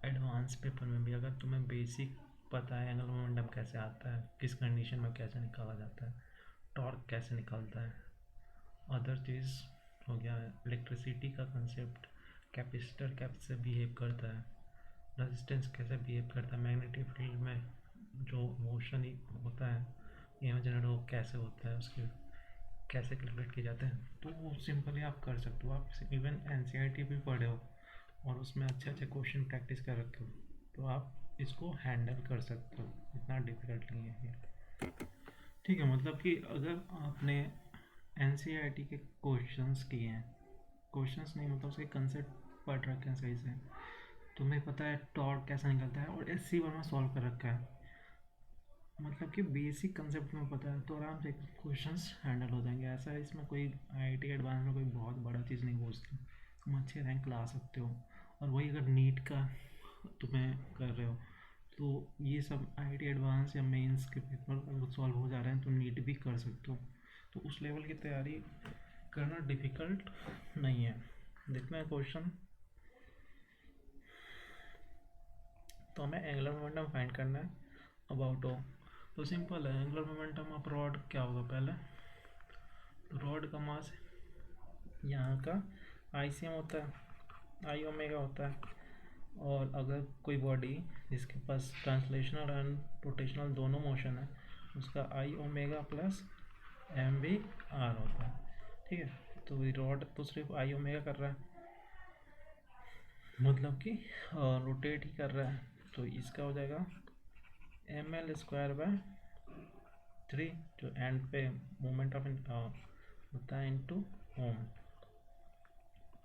एडवांस पेपर में भी अगर तुम्हें बेसिक पता है एंगुलर मोमेंटम कैसे आता है, किस कंडीशन में कैसे निकाला जाता है, टॉर्क कैसे निकलता है, अदर चीज़ हो गया इलेक्ट्रिसिटी का कंसेप्ट, कैपेसिटर कैसे बिहेव करता है, रेजिस्टेंस कैसे बिहेव करता है, मैग्नेटिक फील्ड में जो मोशन होता है यहाँ जनरेट वो कैसे होता है, उसके कैसे कैलकुलेट किए जाते हैं। तो वो सिंपली आप कर सकते हो। आप इवन एनसीईआरटी भी पढ़े हो और उसमें अच्छे क्वेश्चन प्रैक्टिस कर रखे हो, तो आप इसको हैंडल कर सकते हो, इतना डिफिकल्ट नहीं है ये। ठीक है, मतलब कि अगर आपने एनसीईआरटी के क्वेश्चंस किए हैं, क्वेश्चंस नहीं मतलब उसके कंसेप्ट पढ़ रखे हैं सही से, तुम्हें पता है टॉर्क कैसा निकलता है और एससी वर्मा सॉल्व कर रखा है, मतलब कि बेसिक कंसेप्ट में पता है, तो आराम से क्वेश्चंस हैंडल हो जाएंगे। ऐसा है इसमें कोई आईआईटी एडवांस में कोई बहुत बड़ा चीज़ नहीं पूछती, तुम अच्छे रैंक ला सकते हो। और वही अगर नीट का तुम्हें कर रहे हो तो ये सब आईआईटी एडवांस या मेंस के पेपर अगर सॉल्व हो जा रहे हैं तो नीट भी कर सकते हो। तो उस लेवल की तैयारी करना डिफ़िकल्ट नहीं है। देखते हैं क्वेश्चन। तो हमें एंगुलर मोमेंटम फाइंड करना है अबाउट ओ। तो सिंपल है, एंगुलर मोमेंटम ऑफ रॉड क्या होगा पहले, तो रॉड का मास यहाँ का ICM होता है, आई ओमेगा होता है। और अगर कोई बॉडी जिसके पास ट्रांसलेशनल एंड रोटेशनल दोनों मोशन है, उसका आई ओमेगा प्लस MV/R होता है। ठीक है, तो ये रॉड तो सिर्फ आई ओमेगा कर रहा है, मतलब कि रोटेट ही कर रहा है, तो इसका हो जाएगा mL²/3 जो एंड पे मोमेंट ऑफ होता है इनटू ओम।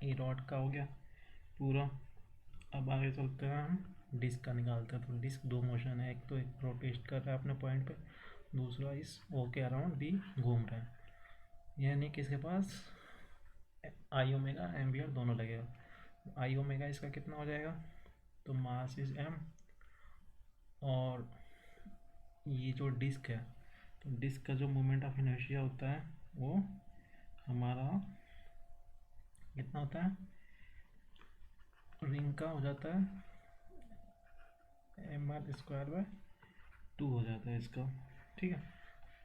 ये रॉड का हो गया पूरा। अब आगे चलते हैं, हम डिस्क का निकालते हैं। तो डिस्क दो मोशन है, एक तो एक रोटेट कर रहा है अपने पॉइंट पे, दूसरा इस ओ के अराउंड भी घूम रहा है। यानी कि इसके पास आई ओमेगा MV/R दोनों लगेगा। आई ओमेगा इसका कितना हो जाएगा, तो मास इज m, और ये जो डिस्क है, तो डिस्क का जो मोमेंट ऑफ इनर्शिया होता है वो हमारा कितना होता है, रिंग का हो जाता है mR²/2 हो जाता है इसका। ठीक है,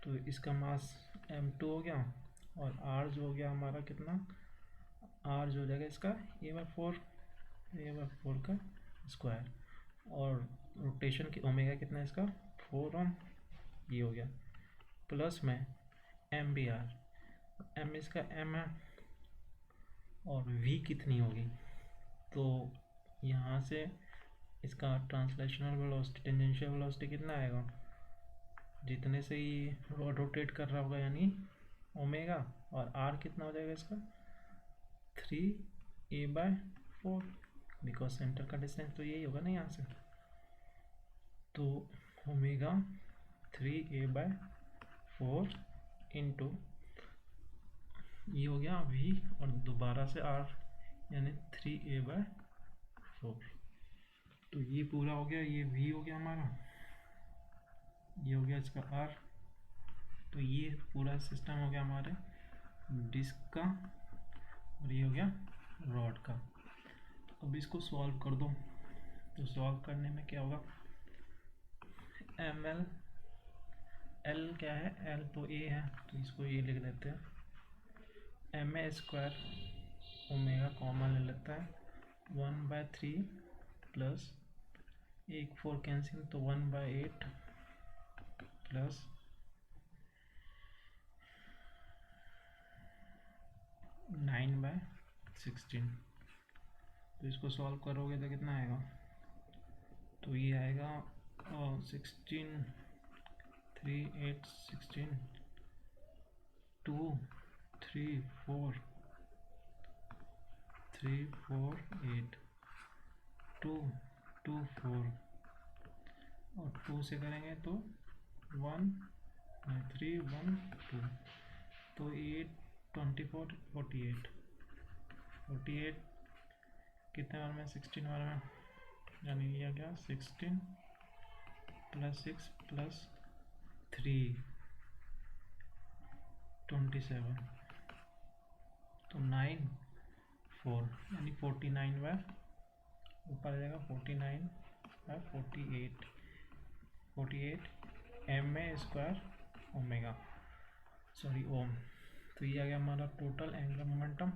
तो इसका मास m2 हो गया, और r जो हो गया हमारा कितना, r जो हो जाएगा इसका a/4 का स्क्वायर, और रोटेशन की ओमेगा कितना है इसका 4 ओम, ये हो गया, प्लस में MV/R, m इसका m है, और v कितनी होगी, तो यहाँ से इसका ट्रांसलेशनल वेलोसिटी, टेंजेंशियल वेलोसिटी कितना आएगा, जितने से ही रॉड रोटेट कर रहा होगा यानी ओमेगा, और r कितना हो जाएगा इसका 3a/4, बिकॉज सेंटर का डिस्टेंस तो यही होगा ना यहाँ से, तो ओमेगा 3a/4 इंटू ये हो गया v, और दोबारा से r यानी 3a/4। तो ये पूरा हो गया, ये v हो गया हमारा, ये हो गया इसका r। तो ये पूरा सिस्टम हो गया हमारे डिस्क का, और ये हो गया रॉड का। अब इसको सॉल्व कर दो, तो सॉल्व करने में क्या होगा, ml, l क्या है, l तो a है, तो इसको ये लिख देते हैं, ma² ओमेगा कॉमन ले लेता है, 1/3 प्लस एक 4 कैंसिल तो 1/8 प्लस 9/16। तो इसको सॉल्व करोगे तो कितना आएगा, तो ये आएगा 16 3 8 16 2 3 4 3 4 8 2 2 4 और 2 से करेंगे तो 1 3 1 2 तो 8 24 48 48 कितने बार में 16 बार में, यानी ये क्या 16 प्लस 6 प्लस 3 27 तो 9 4 यानी 49 बाय ऊपर आ जाएगा 49 बाय 48 48 एम में स्क्वायर ओमेगा सॉरी ओम। तो ये आ गया हमारा टोटल एंगुलर मोमेंटम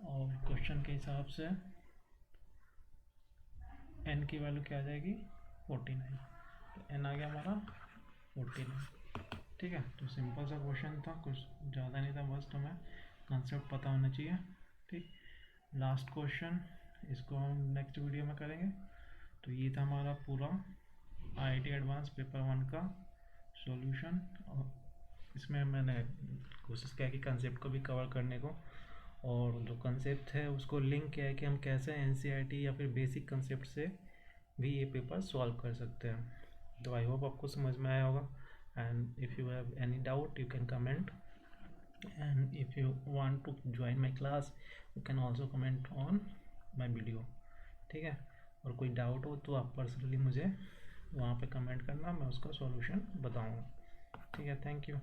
और क्वेश्चन के हिसाब से एन की वैल्यू क्या आ जाएगी 49। तो एन आ गया हमारा 49। ठीक है, तो सिंपल सा क्वेश्चन था, कुछ ज़्यादा नहीं था, बस तुम्हें कंसेप्ट पता होना चाहिए। ठीक, लास्ट क्वेश्चन इसको हम नेक्स्ट वीडियो में करेंगे। तो ये था हमारा पूरा IIT एडवांस पेपर 1 का सॉल्यूशन और इसमें मैंने कोशिश किया कि कंसेप्ट को भी कवर करने को, और जो कंसेप्ट है उसको लिंक किया है कि हम कैसे NCERT या फिर बेसिक कंसेप्ट से भी ये पेपर सॉल्व कर सकते हैं। तो आई होप आपको समझ में आया होगा, and if you have any doubt you can comment, and if you want to join my class you can also comment on my video. ठीक है, और कोई डाउट हो तो आप पर्सनली मुझे वहाँ पे कमेंट करना, मैं उसका सॉल्यूशन बताऊँगा। ठीक है, थैंक यू।